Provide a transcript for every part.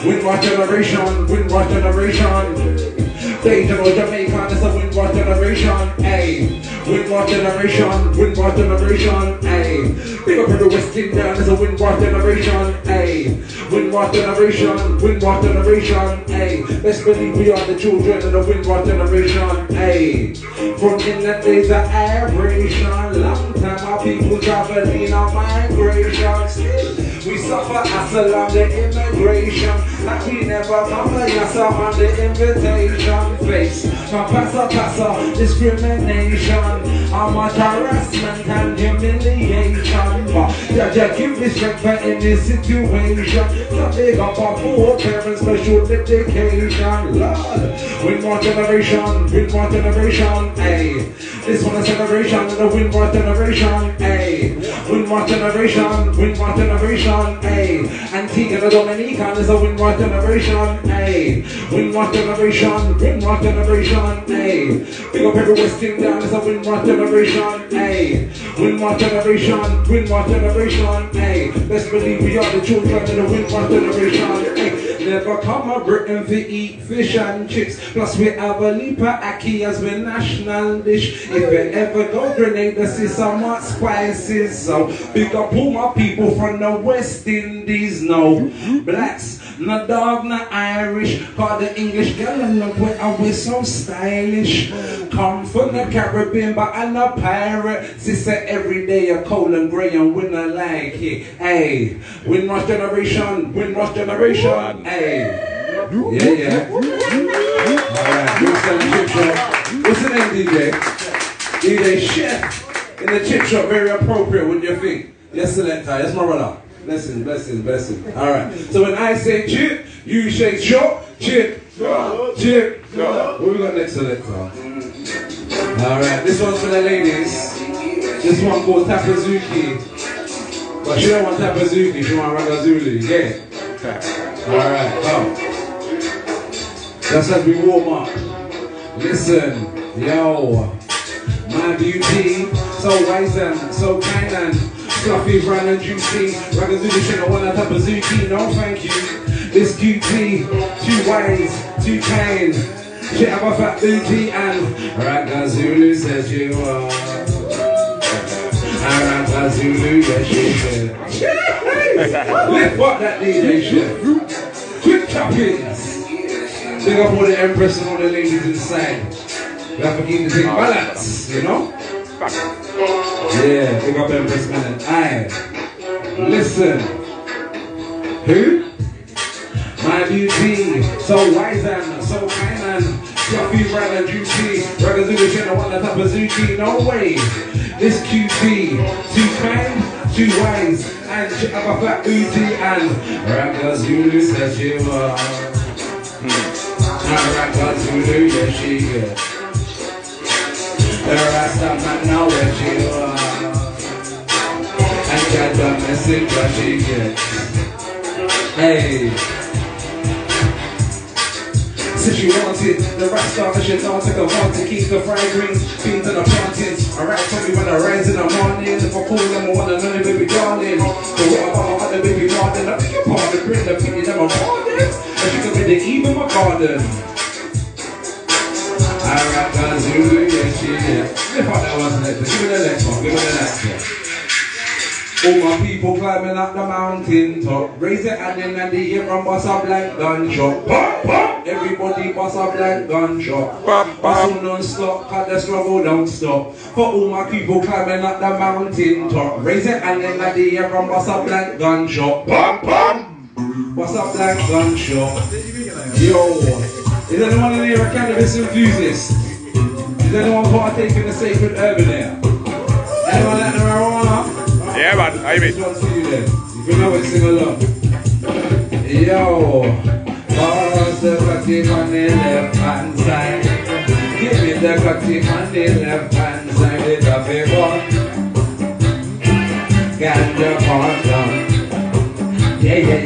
Windward generation, Windward generation. They know Jamaican is a Windward generation, ayy. Windward generation, Windward generation, ayy. Big up in the West Indian is a Windward generation, ayy. Windward generation, Windward generation, ayy. Best believe we are the children of the Windward generation, ayy. From in the days of aberration, long time our people traveling on migration. Still, we suffer hassle on the immigration, like we never mama yassa on the invitation. Face my passer, discrimination, how much harassment and humiliation. But Jaja give me strength for any situation. So big up our poor parents, special dedication. Lord, Windward generation, Windward generation, ayy. This one a celebration of the Windward generation, ayy. Windward generation, Windward generation, ayy. Antigua and Dominican is a Windward generation, ayy. Windward generation, Windward generation, ayy. Big up every West Indian is a Windward generation, ayy. Windward generation, Windward generation, ayy. Best believe we are the children of the Windward generation, ayy. Never come a Britain to eat fish and chips. Plus we have a lipa ackee as my national dish. If you ever go Grenada, see some hot spices. So big up all my people from the West Indies. No blacks, no dog, no Irish. Call the English girl and look where I was so stylish. Come from the Caribbean, but I'm a pirate. Sister every day a cold and grey and we not like it. Hey, Windrush generation, Windrush generation. Hey, yeah. Alright, Brixton chip shop. What's the name, DJ? DJ Chef in the chip shop. Very appropriate. What do you think? Yes, selector. Yes, my brother. Blessing, blessing, blessing. Alright. So when I say chip, you say chop, chip, chip. What we got next, selector? Alright, this one's for the ladies. This one called Tapazuki. But she don't want Tapazuki, she want Ragazuli. Yeah. Alright, come. Just as we warm up. Listen, yo. My beauty, so wise and so kind and fluffy, brown and juicy. Ragazuli shouldn't want a Tapazuki, no thank you. This cutie, too wise, too kind. She have a fat booty and Ragazulu says you are. Ragazulu, yes she is. Lift up that DJ Chef. Quick choppings. Big up all the Empress and all the ladies inside. We have to keep the thing balance, you know? Yeah, big up Empress man. Aye. Listen. Who? My beauty, so wise and so kind and fluffy, brown and juicy. Ragazulu shouldn't want a Tapazuki, no way. This cutie, too kind, too wise, and she have a fat booty and Ragazulu says she was. Ragazulu, yes she is. The Rasta man know where she was. And got the message what she gets. Hey. Since she wanted, the Rasta that she don't take a want to keep the fried greens, beans and the plantains. Alright, tell me when I rise in the morning. If I call them, I wanna know the baby darling. But what about my other baby darling? I think you're part of the bring the pity that my pardon. And she could be the eve of my garden. Alright, Kazulu, yes she is. If I that was next, give me the next one, give me the next one. All my people climbing up the mountain top. Raise your hand in the air and bust a blank gunshot. Pop, pop. Everybody bust a blank gunshot. Hustle non-stop, cause the struggle don't stop. For all my people climbing up the mountain top. Raise your hand in the air and bust a blank gunshot. Pop, pop. Bust a blank gunshot. Yo, is anyone in here a cannabis enthusiast? Is anyone partaking the sacred herb in here? Anyone like the marijuana? Yeah, man, I mean. This one's for you then. If you know it, sing along. Yo, pass the cutting on the left hand side. Give me the cutting on the left hand side. It's a big one. Get the part done. Yeah.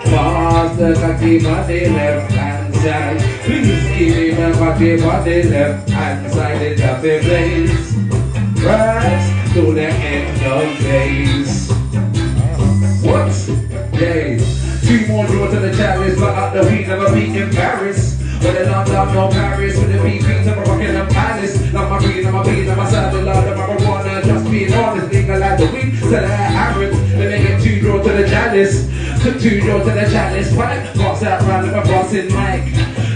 Pass the cutting on the left hand side. Please give me the cutting on the left hand side. It's a big place. Right to the end of days. What? Days. Two more draws to the chalice, but up the weed never beat in Paris. With a London, no Paris, with the BPs of a Buckingham Palace. Love my green, my beans, my salad, love the marijuana. Just being honest, nigga like the weed, so that Arabs. Let me get two draws to the chalice. Took two draws to the chalice, pipe. Pass that round, I'm passing mic.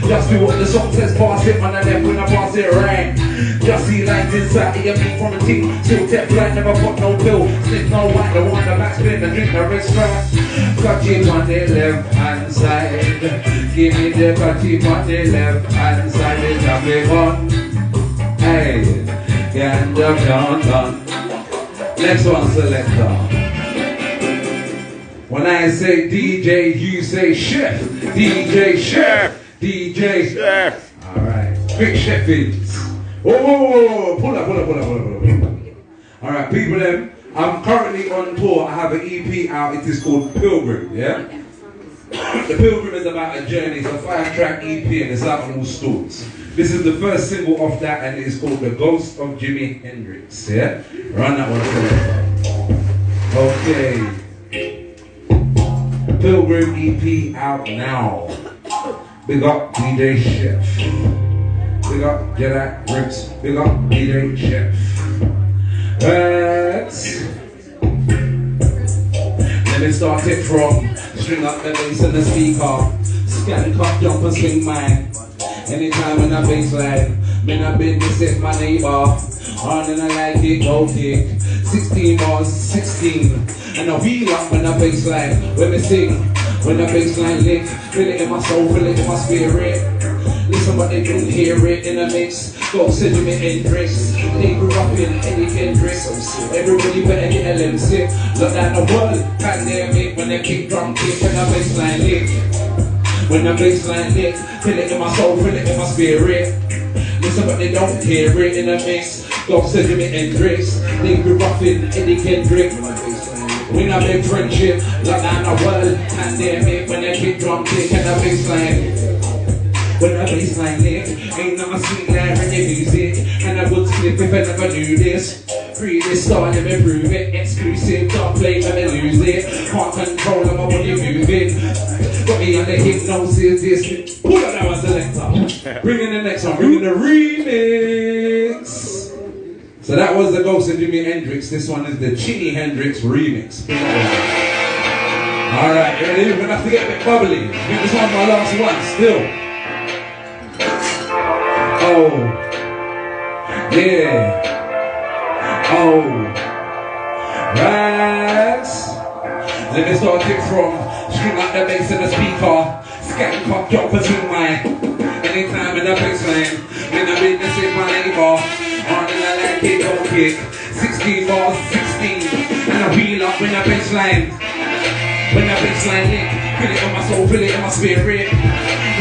Just do what the song says, pass it on the left when I pass it right. Just see lines inside of your meat from a team. Still tech flight, never pop no pill. Sniff no white, the one the backspin, and drink the red strap. Cut you on the left hand side. Give me the cut you on the left hand side. It's a big one. Hey, get the done. Next one, selector. When I say DJ, you say chef. DJ chef. DJ chef. Alright. Big chefins. Oh, pull up. Alright, people them. I'm currently on tour. I have an EP out. It is called Pilgrim, yeah? The Pilgrim is about a journey. It's a 5-track EP and it's out on all stores. This is the first single off that and it's called The Ghost of Jimi Hendrix, yeah? Run that one for okay. Pilgrim EP out now. Big up DJ Chef. Big up Jedi Roots. Big up DJ Chef. Let me start it from string up the bass and the speaker. Scan cup, jump and swing mine. Anytime when I bassline, when I been this is my neighbor. On and I like it, go kick. 16 bars, 16. And I wheel up when I bassline. When we sing, when the bassline lick. Feel it in my soul, feel it in my spirit. Listen but they don't hear it in a mix. Go send me Hendrix. They grew up in Eddie Hendrix. Everybody better get a limb sick. Look down the world, pandemic. When they kick drum kick and the bassline lick. When the bassline lick, feel it in my soul, feel it in my spirit. Listen but they don't hear it in a mix. Go send me Hendrix. They grew up in Eddie Hendrix. We not make friendship. Look down the world, pandemic. When they kick drum kick and the bassline. When the bassline lick, ain't no sweet line in your music. And I would slip if I never knew this. Free this start, let me prove it. Exclusive, don't play, let me lose it. Can't control my body moving. Got me under hypnosis, this. Pull up that one, selector. Bring in the next one, bring in the remix. So that was the Ghost of Jimi Hendrix. This one is the Jimi Hendrix remix. Alright, you ready? We're gonna have to get a bit bubbly. I think this one's my last one, still. Oh, yeah, oh, right. Let me start it from string up the bass and the speaker. Scan pop, jump and swing mine. Anytime in the bassline, when I'm in this with my neighbor. On and I like it, go kick. 16 bars, 16. And I wheel up when the bassline. When the bassline lick, feel it in my soul, feel it in my spirit.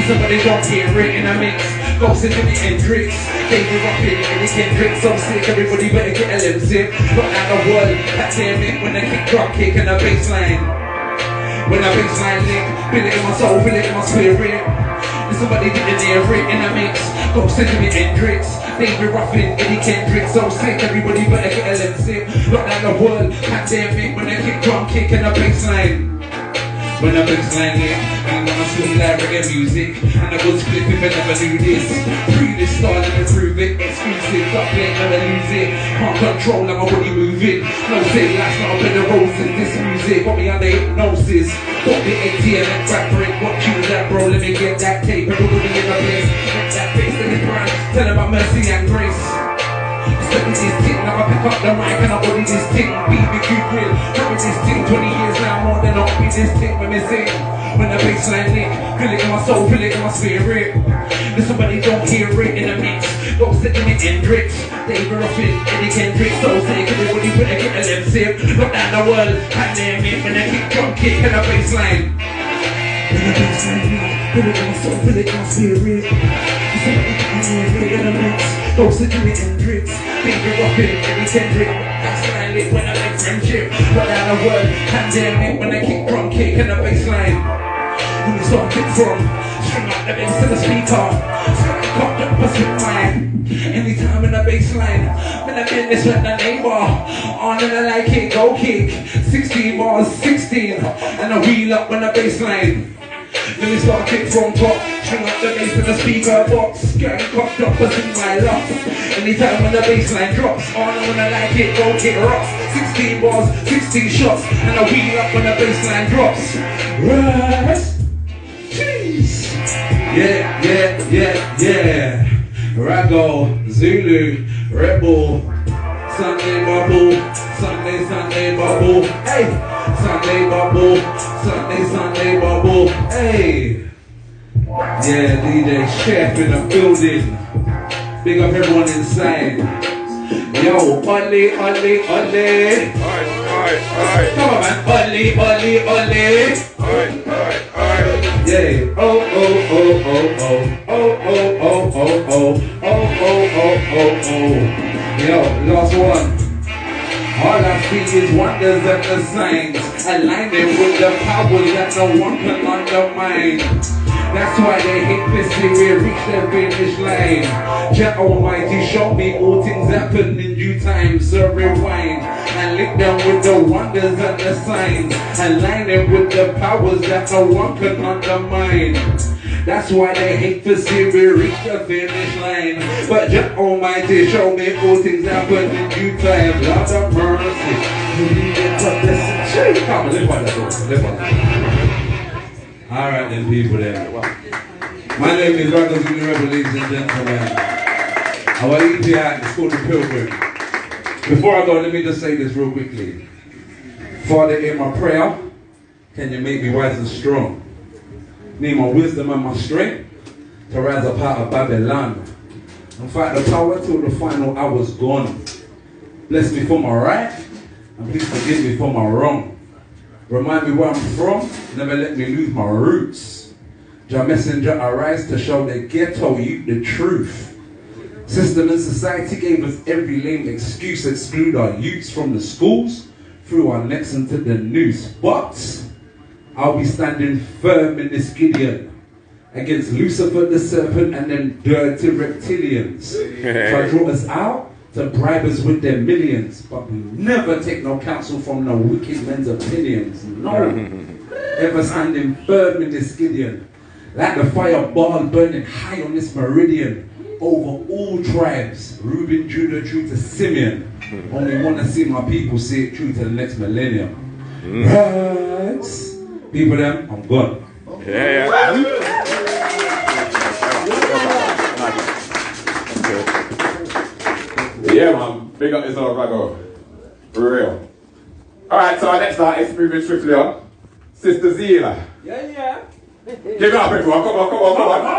Somebody don't hear it in a mix. Go send me Hendrix. They grew up in Eddie Hendrix. So sick, everybody better get a limb sick. Look at the world, that damn it. When they kick drum kick and the bassline. When the bassline lick, feel it in my soul, feel it in my spirit. Somebody didn't hear it in a mix. Go send me Hendrix. They grew up in Eddie Hendrix. So sick, everybody better get a limb sick. Look at the world, that damn it. When they kick drum kick and the bassline. When the bassline hit, I'm gonna swing like reggae music. And I was flip if I never do this. Free this style and improve it. Exclusive, stop playing, never lose it. Can't control how my body moving. No say life's not up in the roses. This music got me under hypnosis. Got the ATM and crack for it. What you that bro, let me get that tape. Everybody in the place. Make that face in the grind. Tell about mercy and grace. Step with this thing, now I pick up the mic and I body this thing. BBQ grill, come with this thing. 20 years now, more than I'll be this thing when they sing. When the bassline lick, feel it in my soul, feel it in my spirit. If somebody don't hear it in a mix, go sit in the Hendrix. They were up in Eddie Hendrix, so sick, everybody better get a limb sip. Look down the world, pandemic, when they kick drum kick and the bassline. When the bassline lick, feel it in my soul, feel it in my spirit. If somebody don't hear it in a mix, go sit in the Hendrix. They were up in Eddie Hendrix. That's when I live, when I like friendship. Look down the world, pandemic, when they kick drum kick and the bassline. When you start it from string up the bass to the speaker. Start to cut the bus with mine. Anytime in the baseline. When I'm in this with the neighbor, on and I like it, go kick. 16 bars, 16, and I wheel up when the baseline. Let me start kick from top, string up the bass in the speaker box. Getting cocked up, but sing my love. Anytime when the baseline drops, on and when I like it, go kick rocks. 16 bars, 16 shots, and I wheel up when the baseline drops. Right? Jeez. Yeah, yeah, yeah, yeah. Rago, Zulu, Rebel, Sunday bubble, Sunday, Sunday bubble, hey. Sunday bubble, Sunday, Sunday bubble, hey. Yeah, DJ Chef in the building. Big up everyone inside. Yo, Ollie, Ollie, Ollie. Alright. Come on, man. Ollie, Ollie, Ollie. Alright. Yeah. Oh, oh, oh, oh, oh. Oh, oh, oh, oh, oh. Oh, oh, oh, oh, oh. Yo, last one. All I see is wonders and the signs, aligning with the powers that no one can undermine. That's why they hate pissing, we reach the finish line. Jah Almighty show me all things happen in due time, so rewind and link them with the wonders and the signs, aligning with the powers that no one can undermine. That's why they hate to see me reach the finish line. But Jah Almighty show me all things happen in due time. Lord of mercy, you need it to listen. Come on, live on that, live on that. Alright then, people there. My name is Rago Zulu Rebel, ladies and gentlemen. Our EP is called The Pilgrim. Before I go, let me just say this real quickly. Father, in my prayer, can you make me wise and strong? Need my wisdom and my strength to rise up out of Babylon and fight the power till the final hour's gone. Bless me for my right and please forgive me for my wrong. Remind me where I'm from, never let me lose my roots. Jah messenger arise to show the ghetto youth the truth. System and society gave us every lame excuse, exclude our youths from the schools, threw our necks into the noose. But I'll be standing firm in this Gideon against Lucifer the serpent and them dirty reptilians. Try to draw us out to bribe us with their millions, but we never take no counsel from no wicked men's opinions. No, ever standing firm in this Gideon, like the fireball burning high on this meridian, over all tribes, Reuben, Judah, true to Simeon. Only want to see my people see it true to the next millennium. Right? People them, I'm gone. Yeah, man. Big up yourself, Rago. For real. Alright, so our next artist, moving swiftly on. Sister Zila. Yeah. Give it up, everyone. Come on.